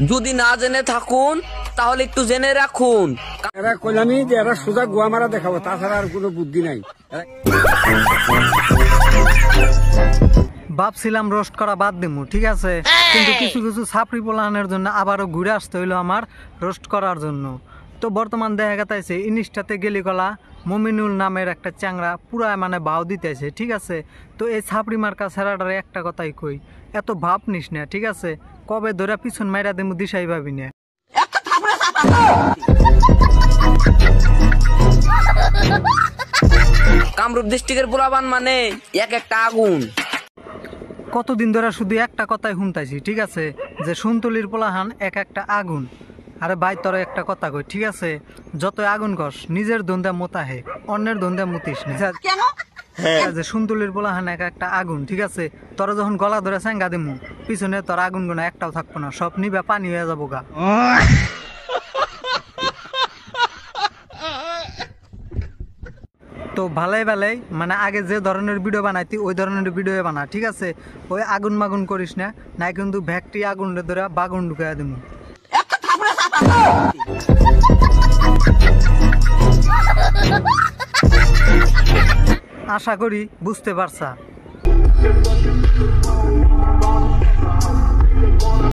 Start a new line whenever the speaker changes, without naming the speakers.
যদি না জেনে থাকুন তাহলে একটু জেনে রাখুন।
এরা কইলামি যে এরা সোজা গোয়া মারা দেখাবো, তাছাড়া আর কোনো বুদ্ধি নাই।
ভাবছিলাম রোস্ট করা বাদ দিমু, ঠিক আছে, কিন্তু কিছু কিছু ছাপড়ি পোলানের জন্য আবারও ঘুরে আসতে হইলো আমার রোস্ট করার জন্য। তো বর্তমান দেখা গেছে ইনিশটাতে গেলিকলা মমিনুল নামের একটা চ্যাংরা পুরা মানে ভাও দিতেছে, ঠিক আছে। তো এই ছাপড়ি মার্কা ছেড়াটারে একটা কথাই কই, এত ভাব নিস না, ঠিক আছে, কবে ধরে পিছন মাইরা দিমু দিশাই ভাবি না।
কামরূপ ডিস্ট্রিক্টের পোলাপান মানে এক একটা আগুন।
কতদিন ধরে শুধু একটা কথাই শুনতাইছি, ঠিক আছে, যে সুন্তলির পোলাহান এক একটা আগুন। আরে ভাই তোর একটা কথা কই, ঠিক আছে, যতই আগুন কস নিজের ধন্দা মোতা হে, অন্যের ধন্দা মুতিস না। যে সুন্তলির পোলাহান এক একটা আগুন, ঠিক আছে, তোরা যখন গলা ধরে স্যাঙ্গা দিমু পিছনে তোর আগুন গুনা একটাও থাকবো না, সব নিবে পানি হয়ে যাবো গা। তো ভালাই ভালাই মানে আগে যে ধরনের ভিডিও বানাইতি ওই ধরনের ভিডিও বানা, ঠিক আছে, ওই আগুন মাগুন করিস না, নাই কিন্তু ভ্যাকটি আগুন ধরে বাগুন ঢুকাই দিমু। আশা করি বুঝতে পারছা।